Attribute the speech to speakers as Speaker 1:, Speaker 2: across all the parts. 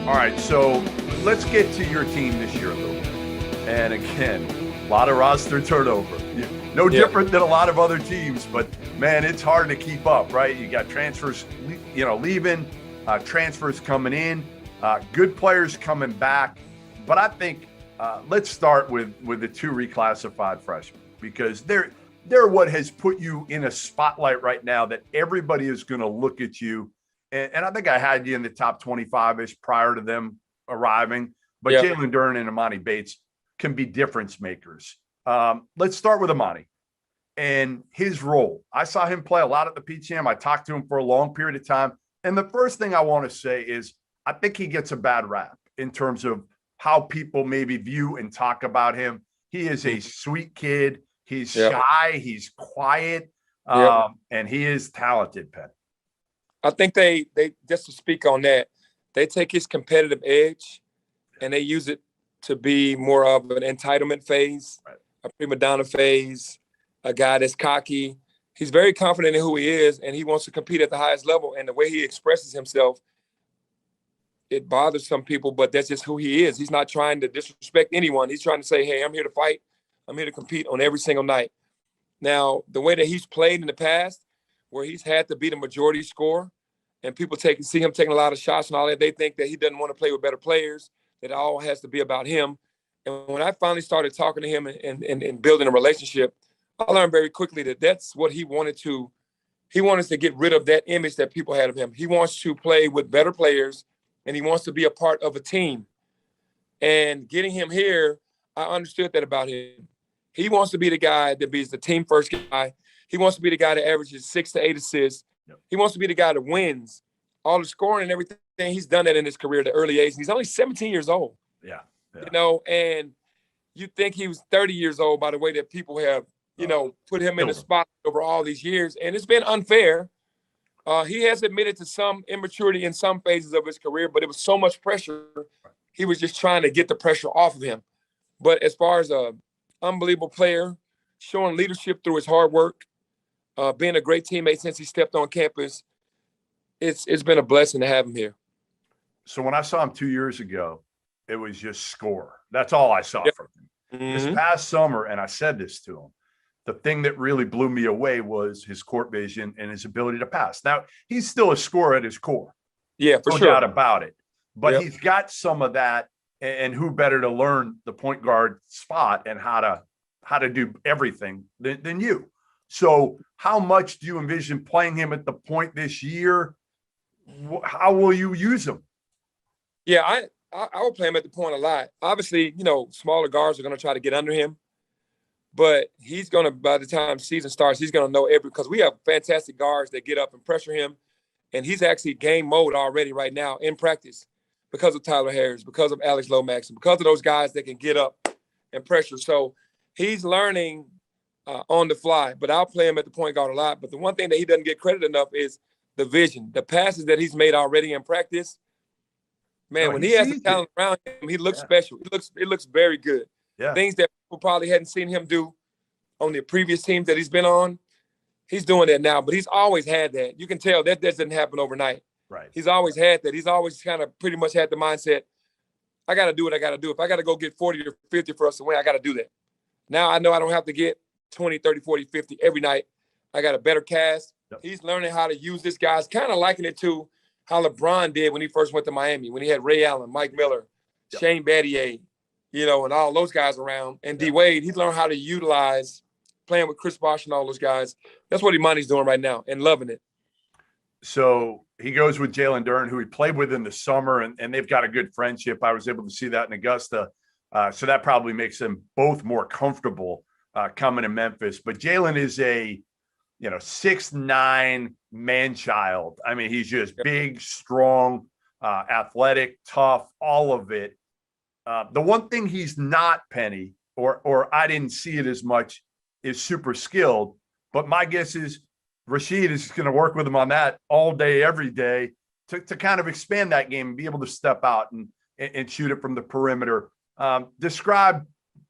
Speaker 1: All right, so let's get to your team this year a little bit. And again, a lot of roster turnover. No different than a lot of other teams, but man, it's hard to keep up, right? You got transfers, leaving, transfers coming in, good players coming back. But I think let's start with the two reclassified freshmen, because they're what has put you in a spotlight right now that everybody is going to look at you. And I think I had you in the top 25-ish prior to them arriving. But Jalen Duren and Amani Bates can be difference makers. Let's start with Amani and his role. I saw him play a lot at the PCM. I talked to him for a long period of time. And the first thing I want to say is I think he gets a bad rap in terms of how people maybe view and talk about him. He is a sweet kid. He's shy. He's quiet. And he is talented, Penn.
Speaker 2: I think they just to speak on that, they take his competitive edge and they use it to be more of an entitlement phase, a prima donna phase, a guy that's cocky. He's very confident in who he is, and he wants to compete at the highest level. And the way he expresses himself, it bothers some people, but that's just who he is. He's not trying to disrespect anyone. He's trying to say, hey, I'm here to fight. I'm here to compete on every single night. Now, the way that he's played in the past, where he's had to be the majority scorer, and people see him taking a lot of shots and all that, they think that he doesn't want to play with better players, that it all has to be about him. And when I finally started talking to him and building a relationship, I learned very quickly that that's what he wanted to get rid of, that image that people had of him. He wants to play with better players, and he wants to be a part of a team. And getting him here, I understood that about him. He wants to be the guy that be the team first guy. He wants to be the guy that averages 6 to 8 assists. Yep. He wants to be the guy that wins all the scoring and everything. He's done that in his career at the early age. He's only 17 years old.
Speaker 1: Yeah.
Speaker 2: And you think he was 30 years old by the way that people have, put him in the spot over all these years. And it's been unfair. He has admitted to some immaturity in some phases of his career, but it was so much pressure. He was just trying to get the pressure off of him. But as far as an unbelievable player, showing leadership through his hard work, being a great teammate since he stepped on campus, it's been a blessing to have him here.
Speaker 1: So when I saw him 2 years ago, it was just score. That's all I saw from him. Mm-hmm. This past summer, and I said this to him, the thing that really blew me away was his court vision and his ability to pass. Now, he's still a scorer at his core.
Speaker 2: Yeah, for
Speaker 1: sure. No doubt about it. But he's got some of that, and who better to learn the point guard spot and how to do everything than you. So how much do you envision playing him at the point this year? How will you use him?
Speaker 2: Yeah, I will play him at the point a lot. Obviously, smaller guards are going to try to get under him. But he's going to, by the time season starts, he's going to know because we have fantastic guards that get up and pressure him. And he's actually game mode already right now in practice because of Tyler Harris, because of Alex Lomax, and because of those guys that can get up and pressure. So he's learning on the fly, but I'll play him at the point guard a lot. But the one thing that he doesn't get credit enough is the vision, the passes that he's made already in practice. Man, when he has the talent around him, he looks special. It looks very good. Yeah. Things that people probably hadn't seen him do on the previous teams that he's been on, he's doing that now. But he's always had that. You can tell that doesn't happen overnight.
Speaker 1: Right.
Speaker 2: He's always had that. He's always kind of pretty much had the mindset, I got to do what I got to do. If I got to go get 40 or 50 for us to win, I got to do that. Now I know I don't have to get 20, 30, 40, 50 every night. I got a better cast. Yep. He's learning how to use this guy. It's kind of liking it to how LeBron did when he first went to Miami, when he had Ray Allen, Mike Miller, Shane Battier, and all those guys around. And D-Wade, he's learned how to utilize playing with Chris Bosh and all those guys. That's what Emoni's doing right now and loving it.
Speaker 1: So he goes with Jalen Duren, who he played with in the summer, and they've got a good friendship. I was able to see that in Augusta. So that probably makes them both more comfortable coming to Memphis. But Jalen is a 6'9" man-child. I mean, he's just big, strong, athletic, tough, all of it. The one thing he's not, Penny, or I didn't see it as much, is super skilled. But my guess is Rasheed is going to work with him on that all day, every day to kind of expand that game and be able to step out and shoot it from the perimeter. Describe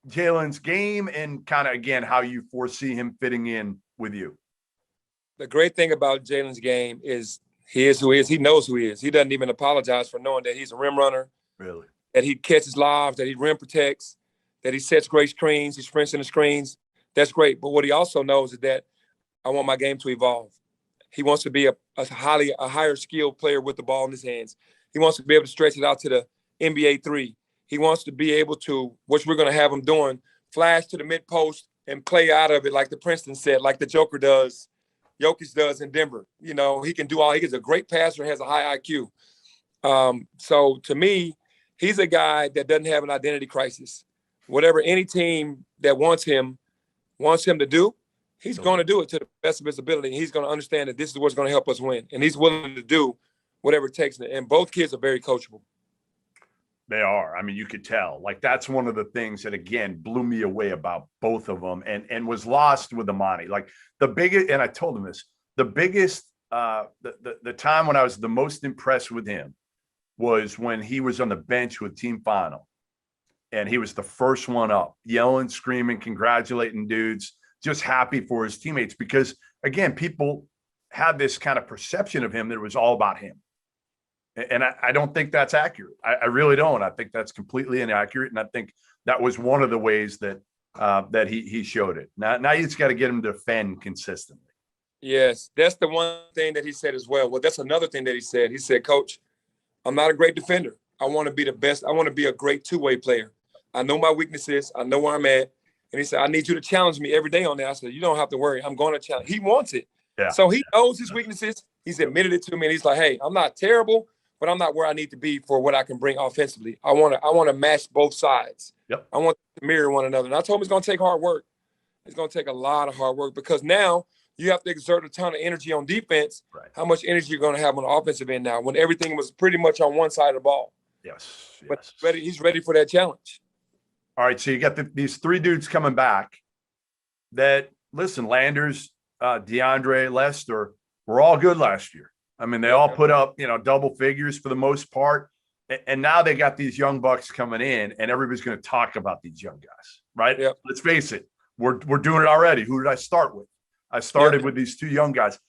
Speaker 1: Jalen's game and kind of, again, how you foresee him fitting in with you.
Speaker 2: The great thing about Jalen's game is He is who he is. He knows who he is. He doesn't even apologize for knowing that he's a rim runner.
Speaker 1: Really?
Speaker 2: That he catches lobs, that he rim protects, that he sets great screens, he sprints in the screens. That's great. But what he also knows is that I want my game to evolve. He wants to be a higher skilled player with the ball in his hands. He wants to be able to stretch it out to the NBA three. He wants to be able to, which we're going to have him doing, flash to the mid post and play out of it like the Princeton set, like the Joker does, Jokic does in Denver. You know, he can do all. He's a great passer, has a high IQ. So to me, he's a guy that doesn't have an identity crisis. Whatever any team that wants him to do, he's going to do it to the best of his ability. And he's going to understand that this is what's going to help us win. And he's willing to do whatever it takes. And both kids are very coachable.
Speaker 1: They are. I mean, you could tell. Like, that's one of the things that, again, blew me away about both of them and was lost with Amani. Like, the biggest, and I told him this, the biggest, the time when I was the most impressed with him was when he was on the bench with Team Final. And he was the first one up, yelling, screaming, congratulating dudes, just happy for his teammates. Because, again, people had this kind of perception of him that it was all about him. And I don't think that's accurate. I really don't. I think that's completely inaccurate. And I think that was one of the ways that that he showed it. Now you just got to get him to defend consistently.
Speaker 2: Yes, that's the one thing that he said as well. Well, that's another thing that he said. He said, Coach, I'm not a great defender. I want to be the best. I want to be a great two-way player. I know my weaknesses. I know where I'm at. And he said, I need you to challenge me every day on that. I said, you don't have to worry. I'm going to challenge. He wants it.
Speaker 1: Yeah.
Speaker 2: So he knows his weaknesses. He's admitted it to me. And he's like, hey, I'm not terrible, but I'm not where I need to be for what I can bring offensively. I want to match both sides.
Speaker 1: Yep.
Speaker 2: I want to mirror one another. And I told him it's going to take hard work. It's going to take a lot of hard work because now you have to exert a ton of energy on defense.
Speaker 1: Right.
Speaker 2: How much energy you're going to have on the offensive end now when everything was pretty much on one side of the ball.
Speaker 1: Yes.
Speaker 2: But he's ready for that challenge.
Speaker 1: All right, so you got these three dudes coming back that, listen, Landers, DeAndre, Lester, were all good last year. I mean, they all put up, double figures for the most part. And now they got these young bucks coming in, and everybody's going to talk about these young guys, right?
Speaker 2: Yep.
Speaker 1: Let's face it. We're doing it already. Who did I start with? I started with these two young guys.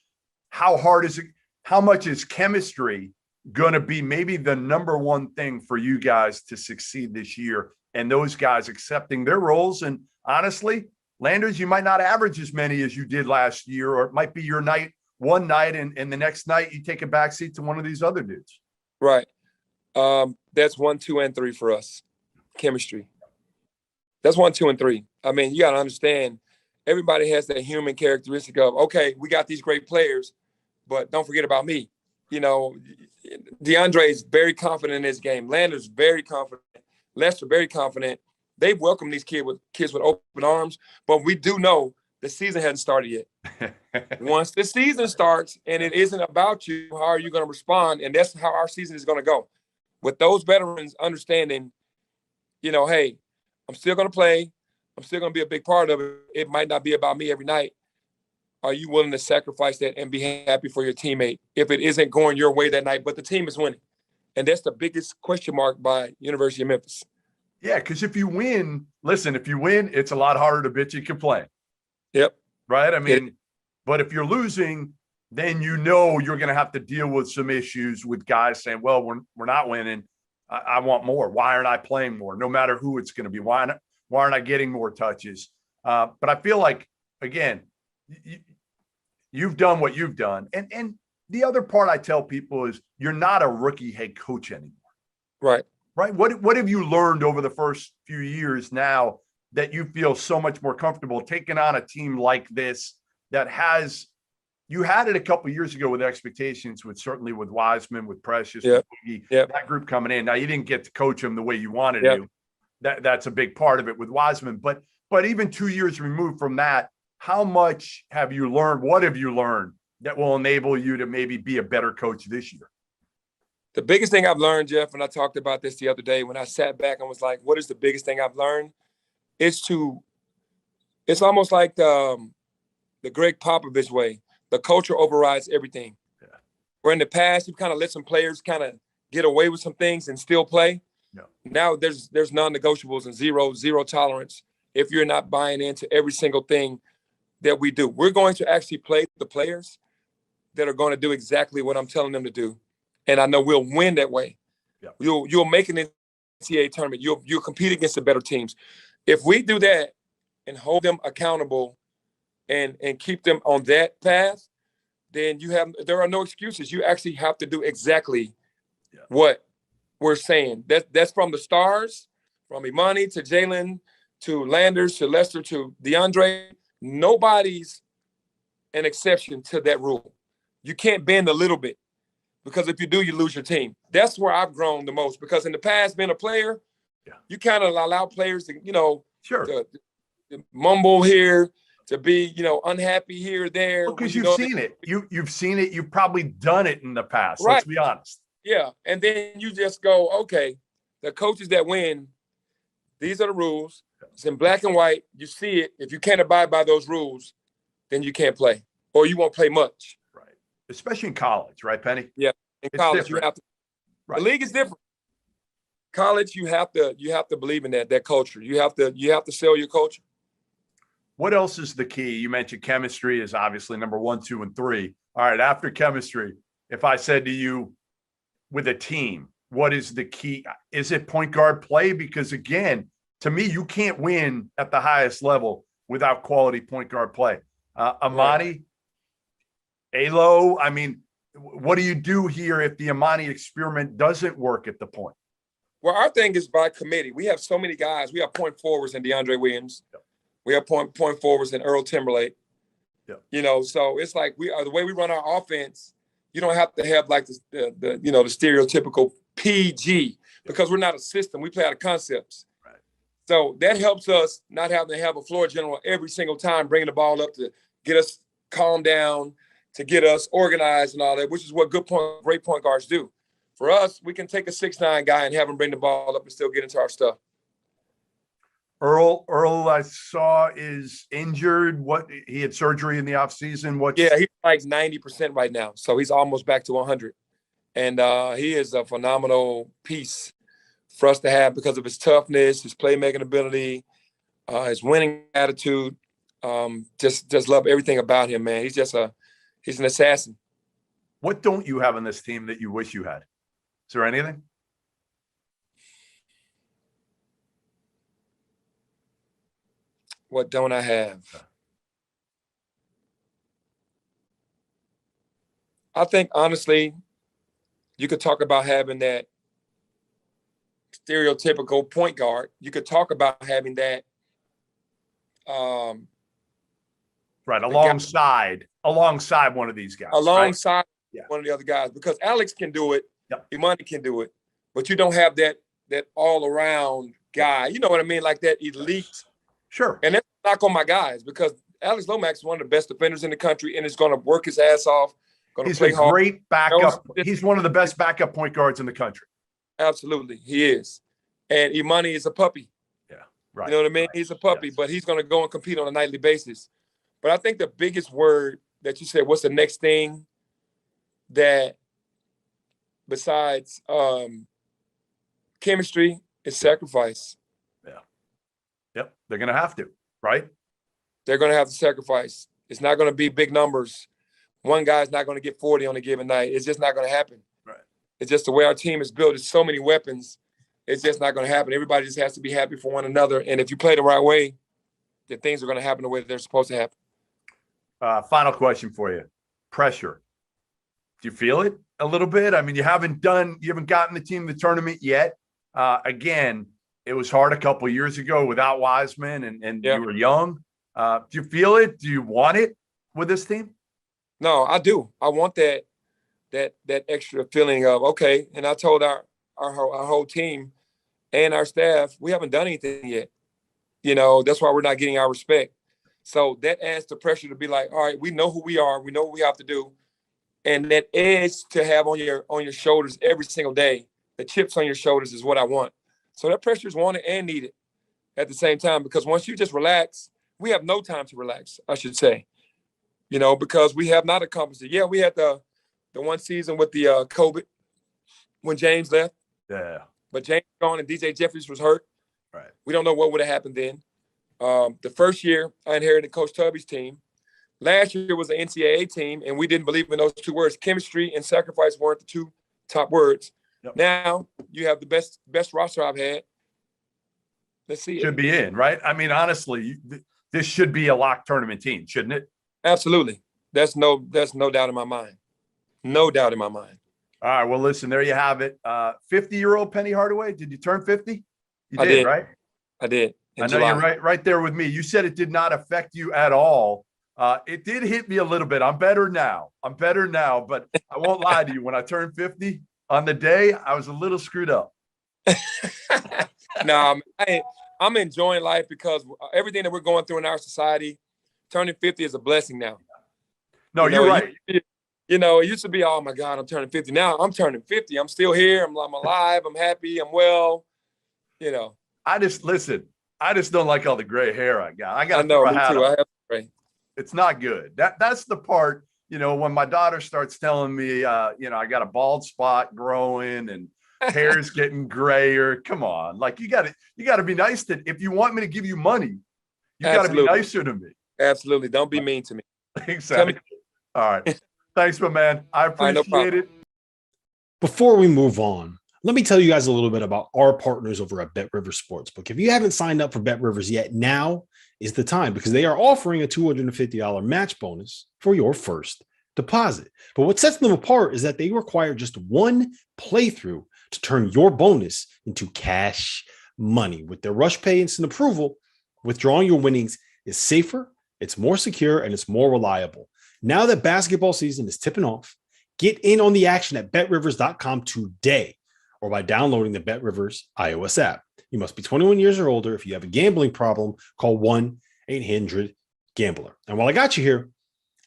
Speaker 1: How hard is it? How much is chemistry going to be maybe the number one thing for you guys to succeed this year? And those guys accepting their roles. And honestly, Landers, you might not average as many as you did last year, or it might be your night, one night, and the next night you take a backseat to one of these other dudes.
Speaker 2: Right. That's 1, 2, and 3 for us. Chemistry. That's 1, 2, and 3. I mean, you got to understand, everybody has that human characteristic of, okay, we got these great players, but don't forget about me. DeAndre is very confident in his game. Landers very confident. Lester very confident. They've welcomed these kids with open arms, but we do know the season hasn't started yet. Once the season starts and it isn't about you, how are you going to respond? And that's how our season is going to go. With those veterans understanding, hey, I'm still going to play. I'm still going to be a big part of it. It might not be about me every night. Are you willing to sacrifice that and be happy for your teammate if it isn't going your way that night, but the team is winning? And that's the biggest question mark by University of Memphis.
Speaker 1: Yeah, because if you win, it's a lot harder to bitch and complain.
Speaker 2: Yep.
Speaker 1: Right? I mean, but if you're losing, then you're going to have to deal with some issues with guys saying, well, we're not winning. I want more. Why aren't I playing more? No matter who it's going to be. Why aren't I getting more touches? But I feel like, again, you've done what you've done. And the other part I tell people is you're not a rookie head coach anymore.
Speaker 2: Right.
Speaker 1: Right. What have you learned over the first few years now that you feel so much more comfortable taking on a team like this that has – you had it a couple of years ago with expectations, certainly with Wiseman, with Precious, with Boogie, that group coming in. Now, you didn't get to coach them the way you wanted to. That's a big part of it with Wiseman. But even 2 years removed from that, how much have you learned? What have you learned that will enable you to maybe be a better coach this year?
Speaker 2: The biggest thing I've learned, Jeff, and I talked about this the other day when I sat back and was like, what is the biggest thing I've learned? It's almost like the Greg Popovich way. The culture overrides everything. Yeah. Where in the past, you kind of let some players kind of get away with some things and still play. Yeah. Now there's non-negotiables and zero tolerance if you're not buying into every single thing that we do. We're going to actually play the players, that are going to do exactly what I'm telling them to do. And I know we'll win that way.
Speaker 1: Yeah.
Speaker 2: You'll make an NCAA tournament. You'll compete against the better teams. If we do that and hold them accountable and keep them on that path, then there are no excuses. You actually have to do exactly what we're saying. That's from the stars, from Emoni to Jalen to Landers to Lester to DeAndre. Nobody's an exception to that rule. You can't bend a little bit, because if you do, you lose your team. That's where I've grown the most, because in the past, being a player, you kind of allow players to, to mumble here, to be, unhappy here or there.
Speaker 1: Because you've seen it. You've seen it. You've probably done it in the past.
Speaker 2: Right.
Speaker 1: Let's be honest.
Speaker 2: Yeah. And then you just go, okay, the coaches that win, these are the rules. It's in black and white. You see it. If you can't abide by those rules, then you can't play, or you won't play much.
Speaker 1: Right. Especially in college, right, Penny?
Speaker 2: Yeah. In college, you have to. Right. The league is different. College, you have to believe in that culture. You have to sell your culture.
Speaker 1: What else is the key? You mentioned chemistry is obviously number 1, 2, and 3. All right, after chemistry, if I said to you, with a team, what is the key? Is it point guard play? Because again, to me, you can't win at the highest level without quality point guard play. Amani, Alo, I mean, what do you do here if the Amani experiment doesn't work at the point?
Speaker 2: Well, our thing is by committee. We have so many guys. We have point forwards in DeAndre Williams. Yep. We have point forwards in Earl Timberlake. Yep. So it's like the way we run our offense. You don't have to have like the stereotypical PG, because we're not a system. We play out of concepts.
Speaker 1: Right.
Speaker 2: So that helps us not having to have a floor general every single time bringing the ball up to get us calmed down, to get us organized and all that, which is what great point guards do. For us, we can take a 6'9" guy and have him bring the ball up and still get into our stuff.
Speaker 1: Earl, I saw is injured. He had surgery in the offseason.
Speaker 2: Yeah, he's like 90% right now. So he's almost back to 100. And he is a phenomenal piece for us to have because of his toughness, his playmaking ability, his winning attitude. Just love everything about him, man. He's an assassin.
Speaker 1: What don't you have on this team that you wish you had? Is there anything?
Speaker 2: What don't I have? I think, honestly, you could talk about having that stereotypical point guard. You could talk about having that.
Speaker 1: Right, alongside one of these guys.
Speaker 2: Alongside
Speaker 1: right?
Speaker 2: one of the other guys. Because Alex can do it.
Speaker 1: Yep.
Speaker 2: Emoni can do it. But you don't have that all-around guy. You know what I mean? Like that elite.
Speaker 1: Sure.
Speaker 2: And that's a knock on my guys, because Alex Lomax is one of the best defenders in the country and is going to work his ass off.
Speaker 1: He's a great backup. He's one of the best backup point guards in the country.
Speaker 2: Absolutely, he is. And Emoni is a puppy.
Speaker 1: Yeah, right.
Speaker 2: You know what I mean? Right. He's a puppy, yes. But he's going to go and compete on a nightly basis. But I think the biggest word that you said, what's the next thing that besides chemistry is sacrifice.
Speaker 1: Yeah. Yep. They're going to have to, right?
Speaker 2: They're going to have to sacrifice. It's not going to be big numbers. One guy's not going to get 40 on a given night. It's just not going to happen.
Speaker 1: Right.
Speaker 2: It's just the way our team is built. There's so many weapons. It's just not going to happen. Everybody just has to be happy for one another. And if you play the right way, then things are going to happen the way they're supposed to happen.
Speaker 1: Final question for you. Pressure. Do you feel it a little bit? I mean, you haven't gotten the team to the tournament yet. Again, it was hard a couple of years ago without Wiseman and you were young. Do you feel it? Do you want it with this team?
Speaker 2: No, I do. I want that extra feeling of, okay. And I told our whole team and our staff, we haven't done anything yet. That's why we're not getting our respect. So that adds the pressure to be like, all right, we know who we are. We know what we have to do. And that edge to have on your shoulders every single day, the chips on your shoulders is what I want. So that pressure is wanted and needed at the same time, because once you just relax, we have no time to relax, I should say, because we have not accomplished it. Yeah, we had the one season with the COVID when James left.
Speaker 1: Yeah.
Speaker 2: But James gone and DJ Jeffries was hurt.
Speaker 1: Right.
Speaker 2: We don't know what would have happened then. The first year, I inherited Coach Tubby's team. Last year was an NCAA team, and we didn't believe in those two words. Chemistry and sacrifice weren't the two top words.
Speaker 1: Yep.
Speaker 2: Now you have the best roster I've had. Let's see.
Speaker 1: Should be in, right? I mean, honestly, this should be a lock tournament team, shouldn't it?
Speaker 2: Absolutely. There's no doubt in my mind. No doubt in my mind.
Speaker 1: All right. Well, listen, there you have it. 50-year-old Penny Hardaway. Did you turn 50? You
Speaker 2: I did,
Speaker 1: right?
Speaker 2: I did.
Speaker 1: I know
Speaker 2: July.
Speaker 1: you're right there with me. You said it did not affect you at all. It did hit me a little bit. I'm better now, but I won't lie to you. When I turned 50 on the day, I was a little screwed up.
Speaker 2: No, I'm enjoying life because everything that we're going through in our society, turning 50 is a blessing now.
Speaker 1: No, you're right.
Speaker 2: You know, it used to be, oh my God, I'm turning 50. Now I'm turning 50. I'm still here. I'm alive. I'm happy. I'm well. You know.
Speaker 1: I just don't like all the gray hair I got. I
Speaker 2: know, me too. I have gray.
Speaker 1: It's not good. That's the part, you know, when my daughter starts telling me, you know, I got a bald spot growing and hair's getting grayer. Come on. Like you gotta be nice to, if you want me to give you money, you gotta be nicer to me.
Speaker 2: Absolutely. Don't be mean to me.
Speaker 1: Exactly. All right. Thanks, my man. I appreciate it.
Speaker 3: Before we move on, let me tell you guys a little bit about our partners over at Bet Rivers Sportsbook. If you haven't signed up for Bet Rivers yet, now is the time because they are offering a $250 match bonus for your first deposit. But what sets them apart is that they require just one playthrough to turn your bonus into cash money. With their Rush Pay instant approval, withdrawing your winnings is safer, it's more secure, and it's more reliable. Now that basketball season is tipping off, get in on the action at betrivers.com today or by downloading the BetRivers iOS app. You must be 21 years or older. If you have a gambling problem, call 1-800-GAMBLER. And while I got you here,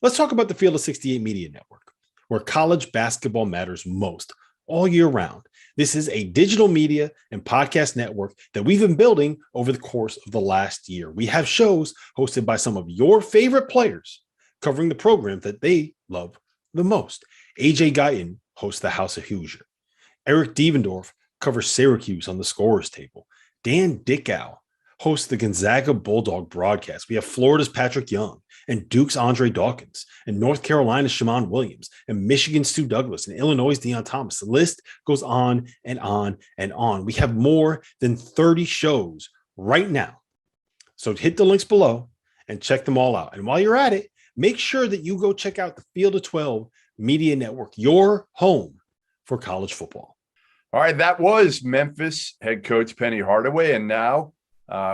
Speaker 3: let's talk about the Field of 68 Media Network, where college basketball matters most all year round. This is a digital media and podcast network that we've been building over the course of the last year. We have shows hosted by some of your favorite players covering the program that they love the most. AJ Guyton hosts the House of Hoosier. Eric Devendorf covers Syracuse on the scorer's table. Dan Dickow hosts the Gonzaga Bulldog broadcast. We have Florida's Patrick Young and Duke's Andre Dawkins and North Carolina's Shammond Williams and Michigan's Stu Douglas and Illinois' Deion Thomas. The list goes on and on and on. We have more than 30 shows right now. So hit the links below and check them all out. And while you're at it, make sure that you go check out the Field of 12 Media Network, your home for college football.
Speaker 1: All right, that was Memphis head coach Penny Hardaway. And now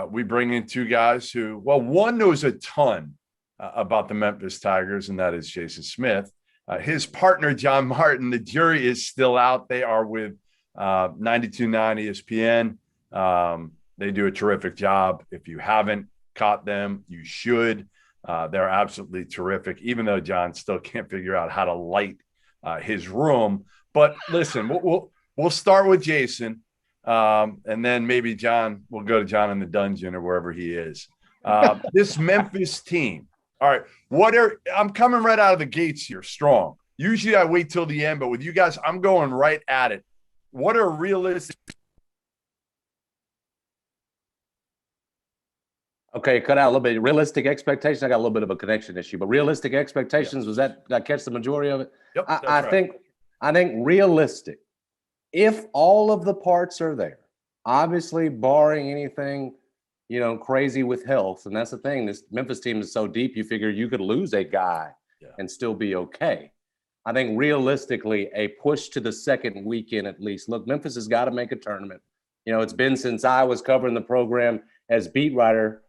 Speaker 1: we bring in two guys who, well, one knows a ton about the Memphis Tigers, and that is Jason Smith. His partner, John Martin, the jury is still out. They are with 92.9 ESPN. They do a terrific job. If you haven't caught them, you should. They're absolutely terrific, even though John still can't figure out how to light his room. But listen, we'll start with Jason, and then maybe we'll go to John in the dungeon or wherever he is. This Memphis team. All right, I'm coming right out of the gates here, strong. Usually I wait till the end, but with you guys, I'm going right at it. What are realistic?
Speaker 4: Okay, cut out a little bit. Realistic expectations. I got a little bit of a connection issue, but realistic expectations, was that, did I catch the majority of it?
Speaker 1: Yep,
Speaker 4: I think realistic. If all of the parts are there, obviously barring anything, crazy with health, and that's the thing. This Memphis team is so deep, you figure you could lose a guy and still be okay. I think realistically, a push to the second weekend at least. Look, Memphis has got to make a tournament. It's been since I was covering the program as beat writer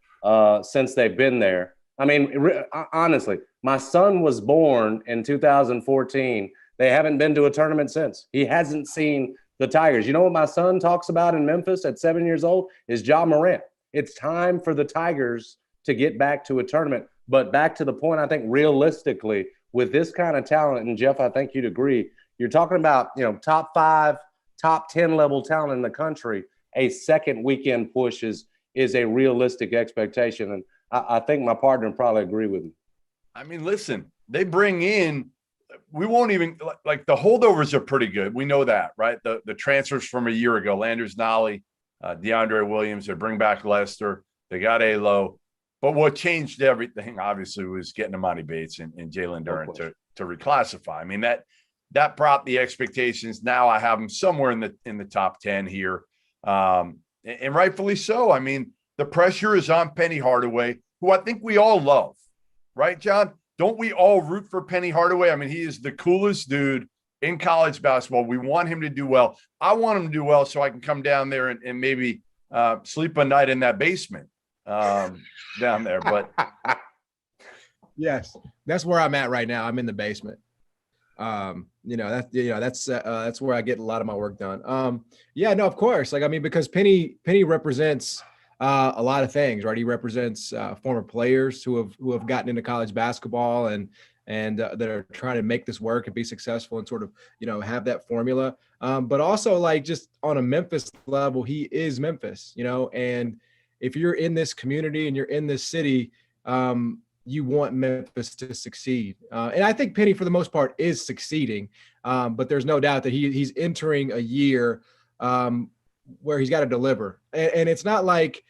Speaker 4: since they've been there. I mean, honestly, my son was born in 2014. They haven't been to a tournament since. He hasn't seen the Tigers. You know what my son talks about in Memphis at 7 years old is Ja Morant. It's time for the Tigers to get back to a tournament. But back to the point, I think realistically, with this kind of talent, and Jeff, I think you'd agree, you're talking about, top 5, top 10 level talent in the country. A second weekend push is a realistic expectation. And I think my partner would probably agree with me. I
Speaker 1: mean, listen, they bring in, we won't even, like the holdovers are pretty good. We know that, right? The transfers from a year ago, Landers, Nolley, DeAndre Williams, they bring back Lester. They got Alo. But what changed everything, obviously, was getting Amani Bates and Jalen Duren to reclassify. I mean, that brought the expectations. Now I have them somewhere in the top 10 here. And rightfully so. I mean, the pressure is on Penny Hardaway, who I think we all love. Right, John? Don't we all root for Penny Hardaway? I mean, he is the coolest dude in college basketball. We want him to do well. I want him to do well so I can come down there and maybe sleep a night in that basement down there. But
Speaker 5: yes, that's where I'm at right now. I'm in the basement. That's where I get a lot of my work done. Yeah, no, of course. Like, I mean, because Penny represents a lot of things, right? He represents former players who have gotten into college basketball and that are trying to make this work and be successful and sort of, have that formula. But also, like, just on a Memphis level, he is Memphis, and if you're in this community and you're in this city, you want Memphis to succeed. And I think Penny, for the most part, is succeeding. But there's no doubt that he's entering a year where he's got to deliver. And it's not like,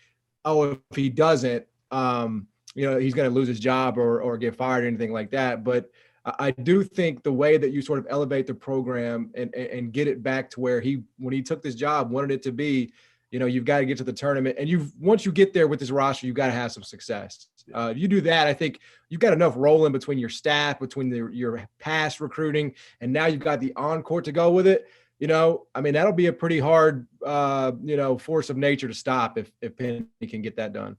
Speaker 5: oh, if he doesn't, he's going to lose his job or get fired or anything like that. But I do think the way that you sort of elevate the program and get it back to where when he took this job, wanted it to be, you've got to get to the tournament. And once you get there with this roster, you've got to have some success. You do that, I think you've got enough rolling between your staff, between your past recruiting, and now you've got the on-court to go with it. I mean, that'll be a pretty hard, force of nature to stop if Penny can get that done.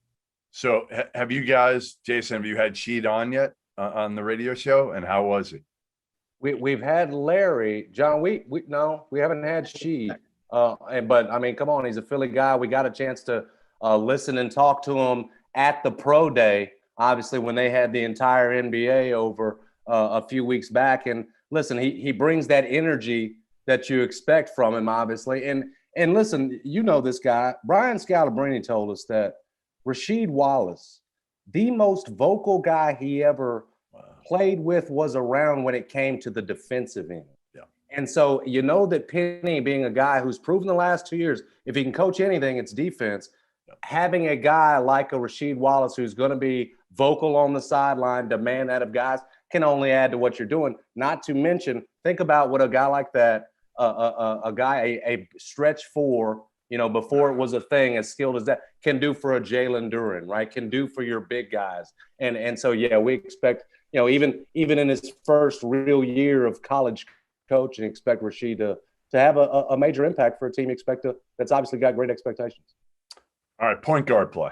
Speaker 1: So have you guys, Jason, have you had Sheed on yet on the radio show? And how was it?
Speaker 4: We've had Larry. John, we haven't had Sheed. But I mean, come on, he's a Philly guy. We got a chance to listen and talk to him at the pro day, obviously, when they had the entire NBA over a few weeks back. And listen, he brings that energy that you expect from him, obviously. And listen, this guy, Brian Scalabrine, told us that Rasheed Wallace, the most vocal guy he ever played with, was around when it came to the defensive end.
Speaker 1: Yeah.
Speaker 4: And so that Penny, being a guy who's proven the last 2 years, if he can coach anything, it's defense. Having a guy like a Rasheed Wallace who's going to be vocal on the sideline, demand that of guys, can only add to what you're doing. Not to mention, think about what a guy like that, a stretch four, before it was a thing, as skilled as that, can do for a Jalen Duren, right? Can do for your big guys. And so, yeah, we expect, even in his first real year of college coaching, expect Rasheed to have a major impact for a team that's obviously got great expectations.
Speaker 1: All right, point guard play.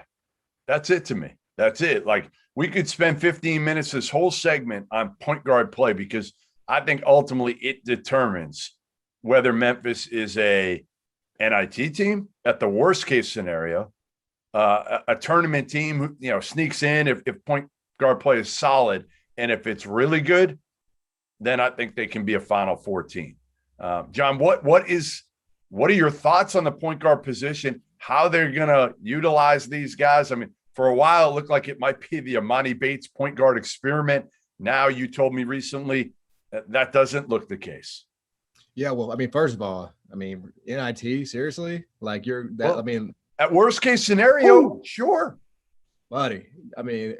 Speaker 1: That's it to me. That's it. Like, we could spend 15 minutes this whole segment on point guard play, because I think ultimately it determines whether Memphis is a NIT team at the worst case scenario, a tournament team who sneaks in if point guard play is solid, and if it's really good, then I think they can be a Final Four team. John, what are your thoughts on the point guard position? How they're going to utilize these guys? I mean, for a while, it looked like it might be the Amani Bates point guard experiment. Now, you told me recently that doesn't look the case.
Speaker 5: Yeah, well, I mean, first of all, NIT, seriously? Like,
Speaker 1: at worst case scenario, sure.
Speaker 5: Buddy,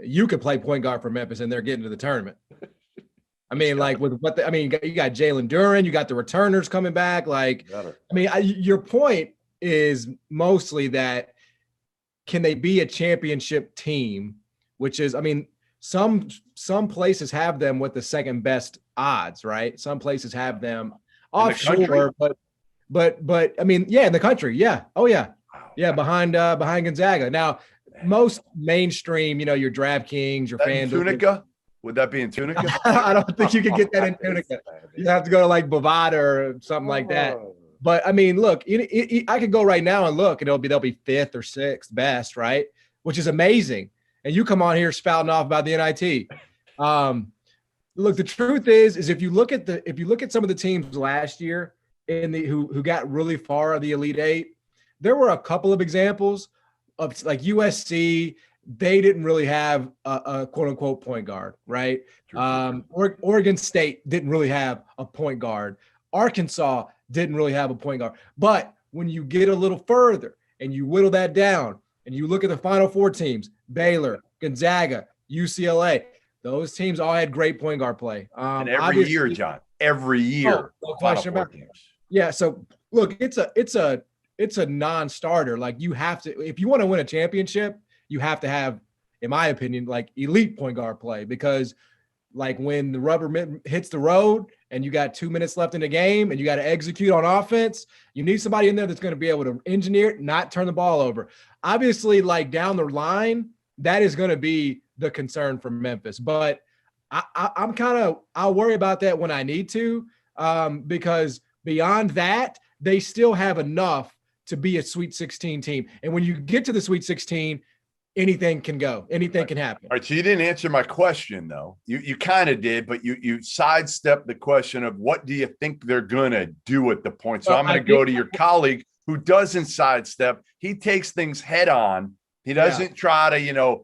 Speaker 5: you could play point guard for Memphis and they're getting to the tournament. You got Jalen Duren, you got the returners coming back. Like, your point is mostly that, can they be a championship team, which is, some places have them with the second best odds, right? Some places have them offshore, but in the country. Yeah. Oh yeah. Yeah. Behind Gonzaga. Now, most mainstream, your DraftKings, your FanDuel.
Speaker 1: Tunica? Would that be in Tunica?
Speaker 5: I don't think you could get that in Tunica. You have to go to like Bovada or something like that. But look, I could go right now and look, and they'll be fifth or sixth best, right? Which is amazing. And you come on here spouting off about the NIT. Look, the truth is if you look at some of the teams last year who got really far of the Elite Eight, there were a couple of examples of, like, USC. They didn't really have a quote unquote point guard, right? Oregon State didn't really have a point guard. Arkansas didn't really have a point guard. But when you get a little further and you whittle that down and you look at the Final Four teams, Baylor, Gonzaga, UCLA. Those teams all had great point guard play.
Speaker 1: And every year, John, every year.
Speaker 5: No question about it. Yeah. So look, it's a non-starter. Like you have to, if you want to win a championship, you have to have, in my opinion, like elite point guard play, because like when the rubber hits the road and you got 2 minutes left in the game and you got to execute on offense, you need somebody in there that's going to be able to engineer it, not turn the ball over. Obviously, like down the line, that is going to be the concern for Memphis. But I'll worry about that when I need to, because beyond that, they still have enough to be a Sweet 16 team. And when you get to the Sweet 16, anything can go. Anything can happen.
Speaker 1: All right, so you didn't answer my question, though. You kind of did, but you sidestepped the question of what do you think they're going to do at the point. So I'm going to go to your colleague who doesn't sidestep. He takes things head on. He doesn't try to,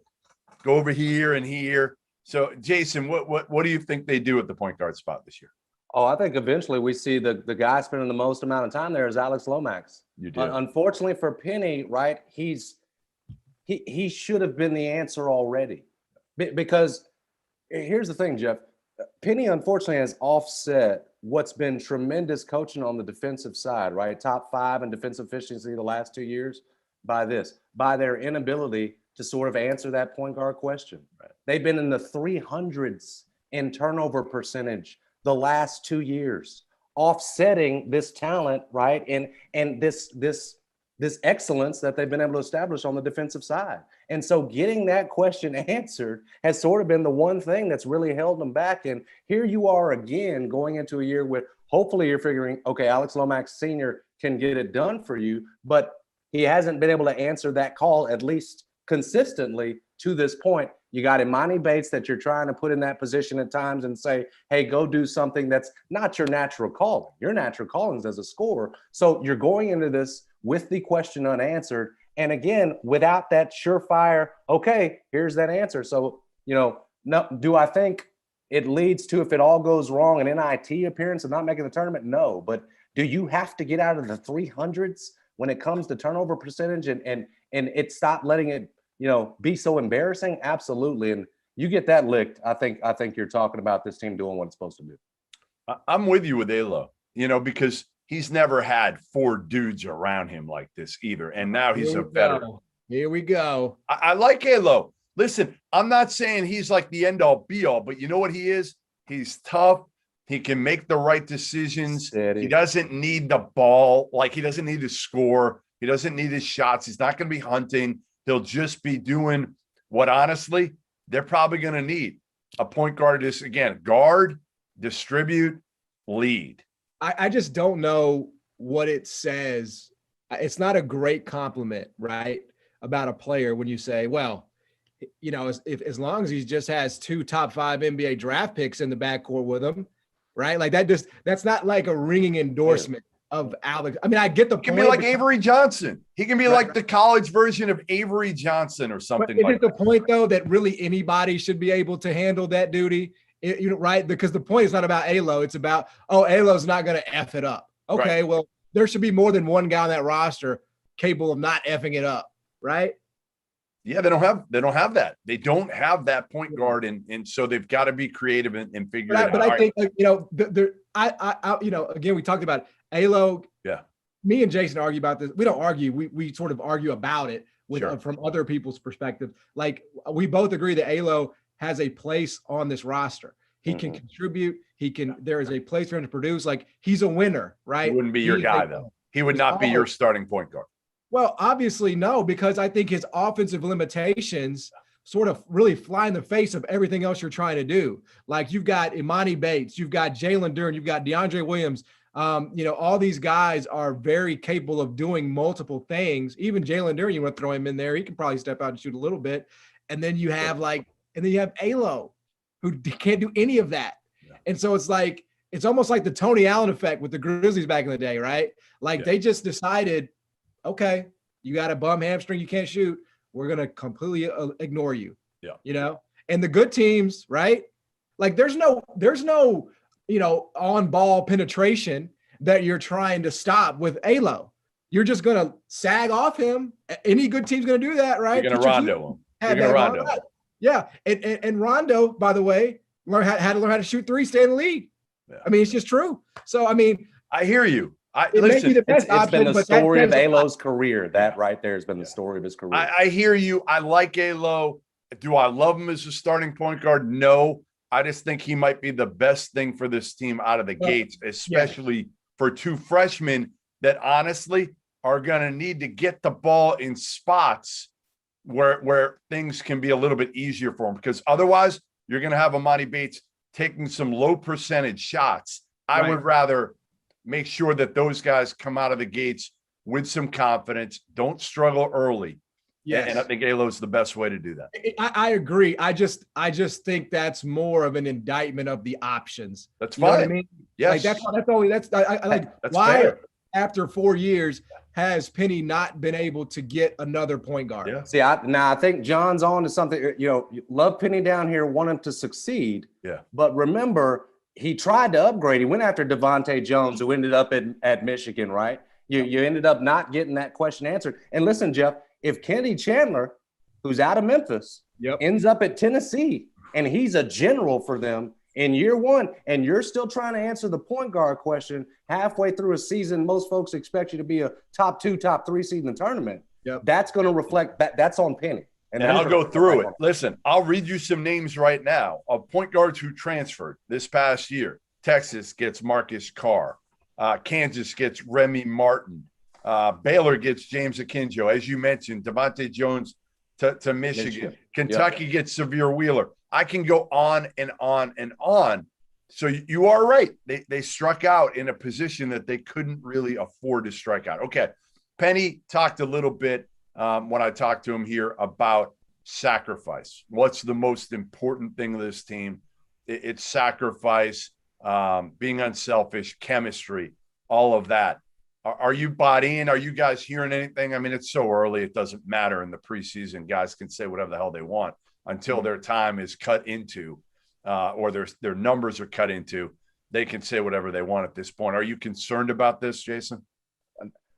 Speaker 1: go over here and here. So, Jason, what do you think they do at the point guard spot this year?
Speaker 4: Oh, I think eventually we see the guy spending the most amount of time there is Alex Lomax.
Speaker 1: You did.
Speaker 4: Unfortunately for Penny, right, he should have been the answer already. Because here's the thing, Jeff. Penny, unfortunately, has offset what's been tremendous coaching on the defensive side, right? Top 5 in defensive efficiency the last 2 years by their inability to sort of answer that point guard question. Right. They've been in the 300s in turnover percentage the last 2 years, offsetting this talent, right? And this excellence that they've been able to establish on the defensive side. And so getting that question answered has sort of been the one thing that's really held them back. And here you are again going into a year with, hopefully you're figuring, okay, Alex Lomax Sr. can get it done for you, but he hasn't been able to answer that call, at least consistently to this point. You got Amani Bates that you're trying to put in that position at times and say, hey, go do something that's not your natural calling. Your natural calling is as a scorer. So you're going into this with the question unanswered. And again, without that surefire, okay, here's that answer. So, no, do I think it leads to, if it all goes wrong, an NIT appearance and not making the tournament? No. But do you have to get out of the 300s when it comes to turnover percentage and it stop letting it, be so embarrassing? Absolutely. And you get that licked, I think you're talking about this team doing what it's supposed to do.
Speaker 1: I'm with you with Alo, because he's never had 4 dudes around him like this either. And now he's a veteran.
Speaker 5: Here we go.
Speaker 1: I like Alo. Listen, I'm not saying he's like the end all be all, but you know what he is? He's tough. He can make the right decisions. Steady. He doesn't need the ball. Like, he doesn't need to score. He doesn't need his shots. He's not going to be hunting. He'll just be doing what, honestly, they're probably going to need. A point guard is, again, guard, distribute, lead.
Speaker 5: I just don't know what it says. It's not a great compliment, right, about a player when you say, well, as long as he just has 2 top 5 NBA draft picks in the backcourt with him, right? Like that's not like a ringing endorsement of Alex. I mean, I get the point.
Speaker 1: He can be like Avery Johnson. He can be like the college version of Avery Johnson or something like that.
Speaker 5: Is it the point, though, that really anybody should be able to handle that duty? Right? Because the point is not about Alo. It's about, Alo's not going to F it up. Okay, right. Well, there should be more than one guy on that roster capable of not effing it up, right?
Speaker 1: Yeah, they don't have that. They don't have that point guard, and so they've got to be creative and figure it out.
Speaker 5: But I think again, we talked about Alo.
Speaker 1: Yeah.
Speaker 5: Me and Jason argue about this. We don't argue. We sort of argue about it from other people's perspective. Like, we both agree that Alo has a place on this roster. He can contribute. There is a place for him to produce. Like, he's a winner, right?
Speaker 1: He wouldn't be your guy, though. He would not be your starting point guard.
Speaker 5: Well, obviously, no, because I think his offensive limitations sort of really fly in the face of everything else you're trying to do. Like, you've got Emoni Bates, you've got Jalen Duren, you've got DeAndre Williams. All these guys are very capable of doing multiple things. Even Jalen Duren, you want to throw him in there, he can probably step out and shoot a little bit. And then you have Alo, who can't do any of that. Yeah. And so it's almost like the Tony Allen effect with the Grizzlies back in the day, right? Like, they just decided, okay, you got a bum hamstring, you can't shoot, we're going to completely ignore you. Yeah. And the good teams, right? Like, there's no on ball penetration that you're trying to stop with Alo. You're just going to sag off him. Any good team's going to do that, right?
Speaker 1: You're going to rondo him.
Speaker 5: had
Speaker 1: Even
Speaker 5: that
Speaker 1: Rondo.
Speaker 5: long. Yeah, and Rondo, by the way, had to learn how to shoot three, stay in the lead.
Speaker 1: Yeah.
Speaker 5: I mean, it's just true. So I mean,
Speaker 1: I hear you.
Speaker 5: it may be the
Speaker 4: It's
Speaker 5: best
Speaker 4: been
Speaker 5: option,
Speaker 4: the
Speaker 5: but
Speaker 4: story of
Speaker 5: that
Speaker 4: Alo's career. That right there has been the story of his career.
Speaker 1: I hear you. I like Alo. Do I love him as a starting point guard? No. I just think he might be the best thing for this team out of the gates, especially for two freshmen that honestly are going to need to get the ball in spots where things can be a little bit easier for them, because otherwise you're going to have Amani Bates taking some low percentage shots. I would rather make sure that those guys come out of the gates with some confidence, don't struggle early.
Speaker 5: Yes.
Speaker 1: And I think Alo's the best way to do that.
Speaker 5: I agree. I just think that's more of an indictment of the options.
Speaker 1: That's
Speaker 5: You know
Speaker 1: fine.
Speaker 5: what I mean?
Speaker 1: Yes.
Speaker 5: Like I like
Speaker 1: That's
Speaker 5: why
Speaker 1: fair.
Speaker 5: after 4 years has Penny not been able to get another point guard?
Speaker 1: Yeah.
Speaker 4: See, I think John's on to something. You love Penny down here, want him to succeed.
Speaker 1: Yeah.
Speaker 4: But remember, he tried to upgrade. He went after Devontae Jones, who ended up at Michigan, right? You ended up not getting that question answered. And listen, Jeff, if Kenny Chandler, who's out of Memphis, ends up at Tennessee, and he's a general for them in year one, and you're still trying to answer the point guard question halfway through a season, most folks expect you to be a top 2, top 3 seed in the tournament. That's going to reflect that. That's on Penny.
Speaker 1: And I'll go through it. Listen, I'll read you some names right now of point guards who transferred this past year. Texas gets Marcus Carr. Kansas gets Remy Martin. Baylor gets James Akinjo. As you mentioned, Devontae Jones to Michigan. Kentucky gets Severe Wheeler. I can go on and on and on. So you are right. They struck out in a position that they couldn't really afford to strike out. Okay. Penny talked a little bit when I talked to him here about sacrifice. What's the most important thing of this team? It's sacrifice, being unselfish, chemistry, all of that. Are you bought in? Are you guys hearing anything? I mean, it's so early. It doesn't matter in the preseason. Guys can say whatever the hell they want until their time is cut into or their numbers are cut into. They can say whatever they want at this point. Are you concerned about this, Jason?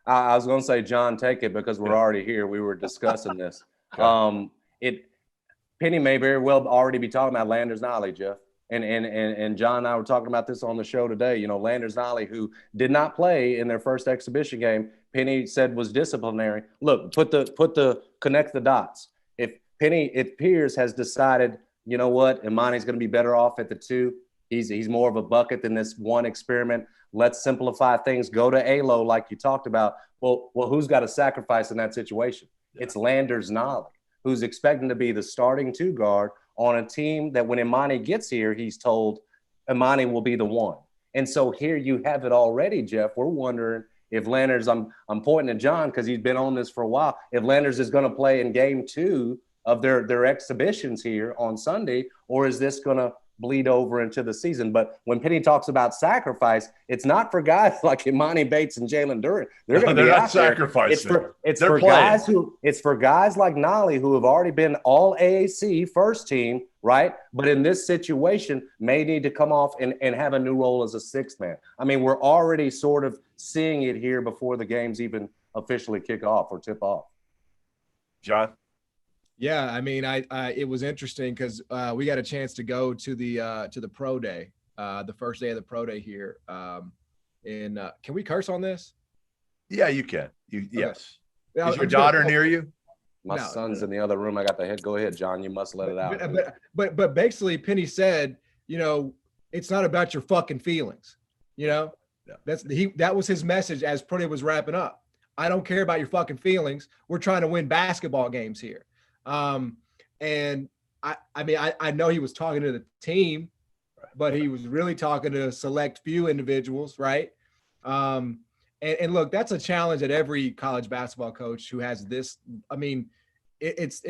Speaker 4: I was going to say, John, take it because we're already here. We were discussing this.
Speaker 1: Okay.
Speaker 4: Penny may very well already be talking about Landers Nolley, Jeff. And John and I were talking about this on the show today. Landers Nolley, who did not play in their first exhibition game, Penny said was disciplinary. Look, connect the dots. If Pierce has decided, you know what, Imani's going to be better off at the 2. He's more of a bucket than this one experiment. Let's simplify things. Go to Alo like you talked about. Well, who's got to sacrifice in that situation? Yeah. It's Landers Nolley, who's expecting to be the starting 2 guard on a team that when Imani gets here, he's told Imani will be the 1. And so here you have it already, Jeff. We're wondering if Landers, I'm pointing to John because he's been on this for a while, if Landers is going to play in game 2 of their exhibitions here on Sunday, or is this going to bleed over into the season? But when Penny talks about sacrifice, it's not for guys like Emoni Bates and Jalen Duren. They're going to be
Speaker 1: not
Speaker 4: out there.
Speaker 1: sacrificing.
Speaker 4: It's for guys like Nolley who have already been all AAC first team, right? But in this situation, may need to come off and have a new role as a 6th man. I mean, we're already sort of seeing it here before the games even officially kick off or tip off.
Speaker 1: John?
Speaker 5: Yeah, I mean, it was interesting because we got a chance to go to the pro day, the first day of the pro day here. And can we curse on this?
Speaker 1: Yeah, you can. Yes.
Speaker 5: Okay.
Speaker 1: Is your daughter near you?
Speaker 4: My son's in the other room. I got the head. Go ahead, John. You must let it out.
Speaker 5: But basically, Penny said, it's not about your fucking feelings.
Speaker 1: Yeah.
Speaker 5: That was his message as Penny was wrapping up. I don't care about your fucking feelings. We're trying to win basketball games here. And I know he was talking to the team, but he was really talking to a select few individuals, right? And look, that's a challenge that every college basketball coach who has this. I mean, it's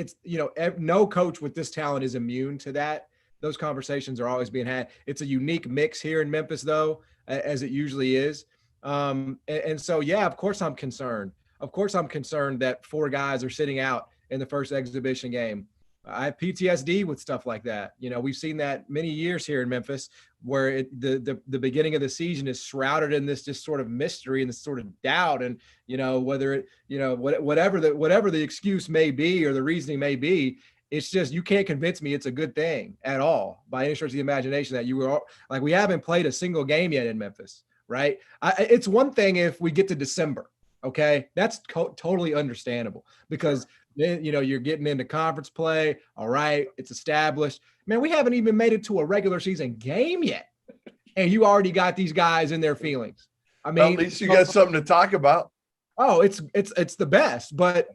Speaker 5: no coach with this talent is immune to that. Those conversations are always being had. It's a unique mix here in Memphis, though, as it usually is. And so, yeah, of course I'm concerned. Of course I'm concerned that 4 guys are sitting out in the first exhibition game. I have PTSD with stuff like that. We've seen that many years here in Memphis where the beginning of the season is shrouded in this just sort of mystery and this sort of doubt. And, whether whatever the excuse may be or the reasoning may be, It's just, you can't convince me it's a good thing at all by any stretch of the imagination that you were like, we haven't played a single game yet in Memphis, right? It's one thing if we get to December, okay? That's totally understandable because then, you're getting into conference play. All right, it's established. Man, we haven't even made it to a regular season game yet. And you already got these guys in their feelings. I mean,
Speaker 1: well, at least you got something to talk about.
Speaker 5: Oh, it's the best. But,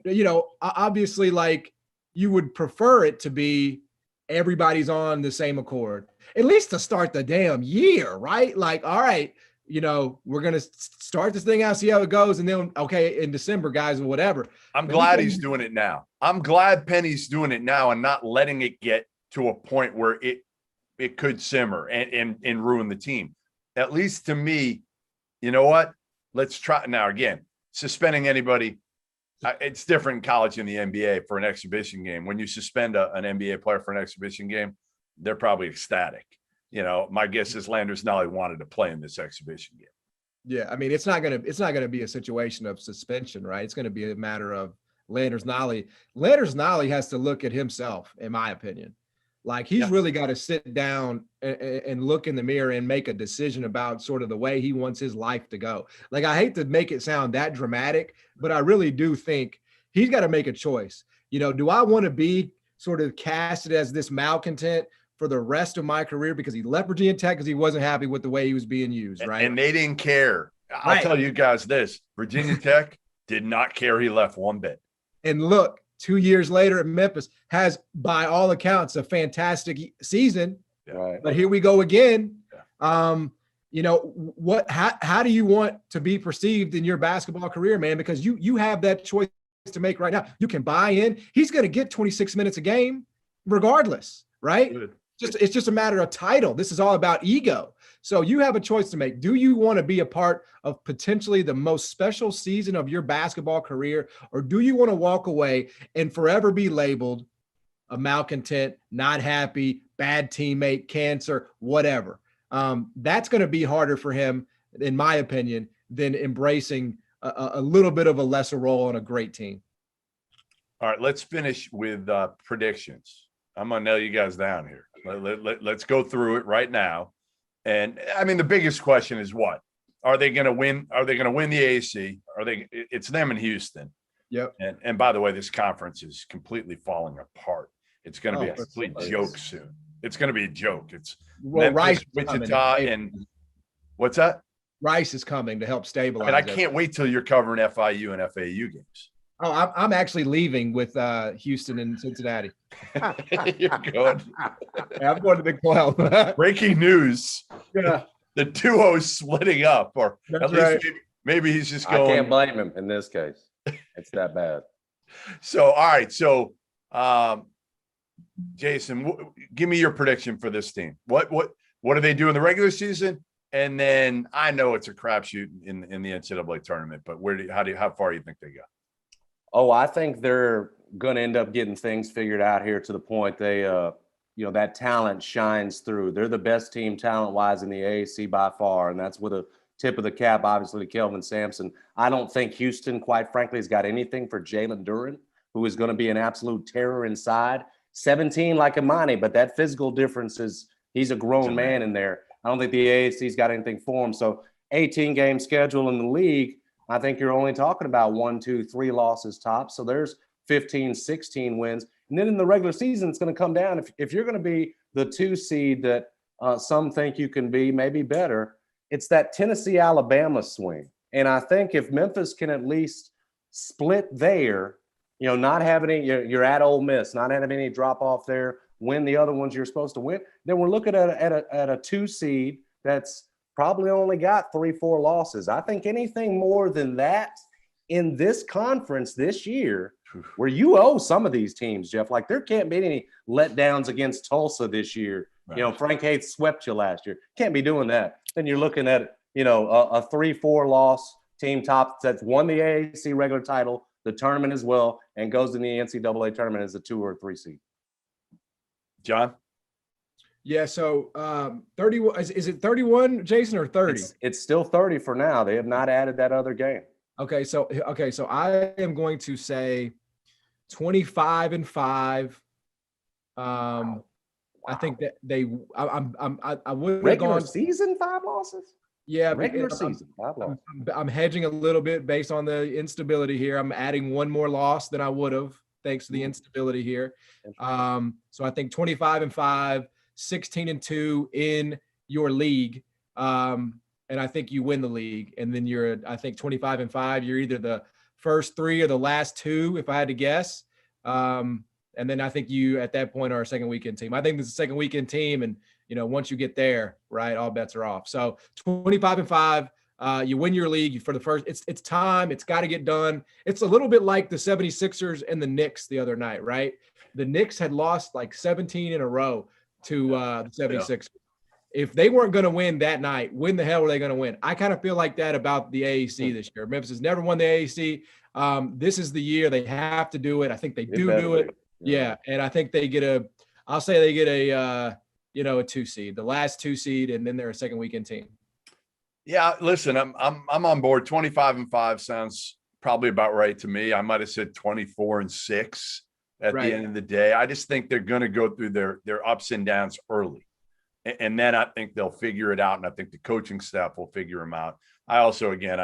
Speaker 5: obviously, like, you would prefer it to be everybody's on the same accord, at least to start the damn year, right? Like, all right, we're going to start this thing out, see how it goes. And then, okay, in December, guys, or whatever.
Speaker 1: I'm glad he's doing it now. I'm glad Penny's doing it now and not letting it get to a point where it could simmer and ruin the team. At least to me, you know what? Let's try now. Again, suspending anybody, it's different in college and the NBA for an exhibition game. When you suspend an NBA player for an exhibition game, they're probably ecstatic. My guess is Landers Nolley wanted to play in this exhibition game.
Speaker 5: Yeah, I mean, it's not gonna be a situation of suspension, right? It's gonna be a matter of Landers Nolley. Landers Nolley has to look at himself, in my opinion. Like, he's really got to sit down and look in the mirror and make a decision about sort of the way he wants his life to go. Like, I hate to make it sound that dramatic, but I really do think he's got to make a choice. Do I want to be sort of casted as this malcontent for the rest of my career because he left Virginia Tech because he wasn't happy with the way he was being used, right?
Speaker 1: And they didn't care. I'll tell you guys this. Virginia Tech did not care he left one bit.
Speaker 5: And look, 2 years later at Memphis has, by all accounts, a fantastic season.
Speaker 4: Right.
Speaker 5: But here we go again. How do you want to be perceived in your basketball career, man? Because you have that choice to make right now. You can buy in. He's going to get 26 minutes a game regardless, right?
Speaker 1: Good.
Speaker 5: It's just a matter of title. This is all about ego. So you have a choice to make. Do you want to be a part of potentially the most special season of your basketball career, or do you want to walk away and forever be labeled a malcontent, not happy, bad teammate, cancer, whatever? That's going to be harder for him, in my opinion, than embracing a little bit of a lesser role on a great team.
Speaker 1: All right, let's finish with predictions. I'm going to nail you guys down here. Let's go through it right now. And I mean, the biggest question is what? Are they going to win? Are they going to win the AAC? It's them in Houston.
Speaker 5: Yep.
Speaker 1: And by the way, this conference is completely falling apart. It's going to be a complete joke soon. It's going to be a joke. It's Memphis,
Speaker 5: Rice,
Speaker 1: Wichita, and what's that?
Speaker 5: Rice is coming to help stabilize.
Speaker 1: I can't wait till you're covering FIU and FAU games.
Speaker 5: Oh, I'm actually leaving with Houston and Cincinnati.
Speaker 1: You're going.
Speaker 5: Yeah, I'm going to Big 12.
Speaker 1: Breaking news.
Speaker 5: Yeah.
Speaker 1: The duo's splitting up, or
Speaker 5: That's
Speaker 1: at least
Speaker 5: right.
Speaker 1: maybe he's just going.
Speaker 4: I can't blame him in this case. It's that bad.
Speaker 1: So, all right. So, Jason, give me your prediction for this team. What do they do in the regular season? And then I know it's a crapshoot in the NCAA tournament, but how far do you think they go?
Speaker 4: Oh, I think they're going to end up getting things figured out here to the point they, that talent shines through. They're the best team talent-wise in the AAC by far, and that's with a tip of the cap, obviously, to Kelvin Sampson. I don't think Houston, quite frankly, has got anything for Jalen Duren, who is going to be an absolute terror inside. 17 like Amani, but that physical difference is he's a grown man in there. I don't think the AAC's got anything for him. So 18-game schedule in the league, I think you're only talking about 1, 2, 3 losses top. So there's 15, 16 wins. And then in the regular season, it's going to come down. If you're going to be the 2 seed that some think you can be, maybe better, it's that Tennessee-Alabama swing. And I think if Memphis can at least split there, not have any, you're at Ole Miss, not having any drop off there, win the other ones you're supposed to win, then we're looking at a 2 seed that's probably only got 3-4 losses. I think anything more than that in this conference this year, where you owe some of these teams, Jeff, like there can't be any letdowns against Tulsa this year. Right. Frank Haith swept you last year. Can't be doing that. Then you're looking at, a 3-4 loss team top that's won the AAC regular title, the tournament as well, and goes in the NCAA tournament as a 2 or 3 seed.
Speaker 1: John?
Speaker 5: Yeah, so 31 is it 31, Jason, or 30?
Speaker 4: It's still 30 for now. They have not added that other game.
Speaker 5: Okay, so I am going to say 25-5, I think that I would have
Speaker 4: Regular
Speaker 5: gone
Speaker 4: season 5 losses.
Speaker 5: Yeah,
Speaker 4: Regular
Speaker 5: because
Speaker 4: season 5 losses.
Speaker 5: I'm hedging a little bit based on the instability here. I'm adding one more loss than I would have thanks to the instability here. So I think 25-5, 16-2 in your league. And I think you win the league. And then I think 25-5, you're either the first 3 or the last 2, if I had to guess. And then I think you at that point are a second weekend team. I think this is a second weekend team. And, once you get there, right, all bets are off. So 25-5, you win your league for the first, it's time. It's got to get done. It's a little bit like the 76ers and the Knicks the other night, right? The Knicks had lost like 17 in a row to the 76ers. Yeah. If they weren't going to win that night, when the hell were they going to win? I kind of feel like that about the AAC this year. Memphis has never won the AAC. This is the year they have to do it. I think they do it. Yeah. And I think they get a 2 seed, the last 2 seed, and then they're a second weekend team.
Speaker 1: Yeah, listen, I'm on board. 25-5 sounds probably about right to me. I might have said 24-6 at the end of the day. I just think they're going to go through their ups and downs early. And then I think they'll figure it out. And I think the coaching staff will figure them out. I also, again,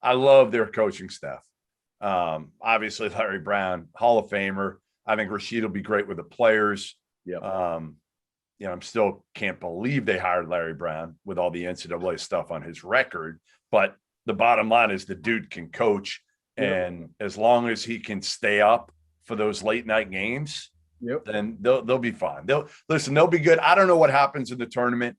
Speaker 1: I love their coaching staff. Obviously, Larry Brown, Hall of Famer. I think Rasheed will be great with the players.
Speaker 4: Yeah.
Speaker 1: I'm still can't believe they hired Larry Brown with all the NCAA stuff on his record. But the bottom line is the dude can coach. And as long as he can stay up for those late night games, then they'll be fine. They'll be good. I don't know what happens in the tournament.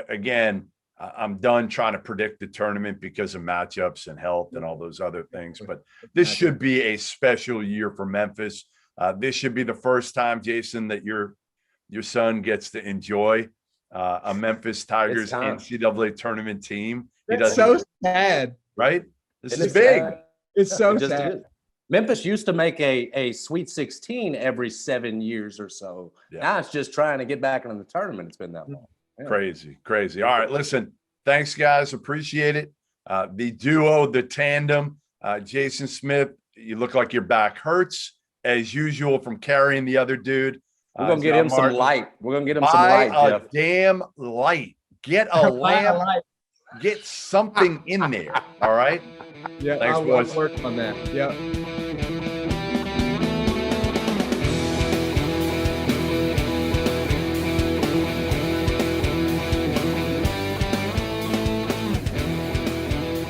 Speaker 1: Again, I'm done trying to predict the tournament because of matchups and health and all those other things. But this should be a special year for Memphis. This should be the first time, Jason, that your son gets to enjoy a Memphis Tigers NCAA tournament team.
Speaker 5: It's so sad,
Speaker 1: right? This is big.
Speaker 4: Sad.
Speaker 5: It's so sad.
Speaker 4: Memphis used to make a Sweet 16 every 7 years or so. Yeah. Now it's just trying to get back into the tournament. It's been that long. Yeah.
Speaker 1: Crazy. All right, listen, thanks, guys. Appreciate it. The duo, the tandem, Jason Smith, you look like your back hurts, as usual, from carrying the other dude.
Speaker 4: We're going to get him some light. We're going to get him some light, Jeff.
Speaker 1: Damn light. Get a lamp. Get something in there. All right?
Speaker 5: Yeah, I'll work on that. Yeah.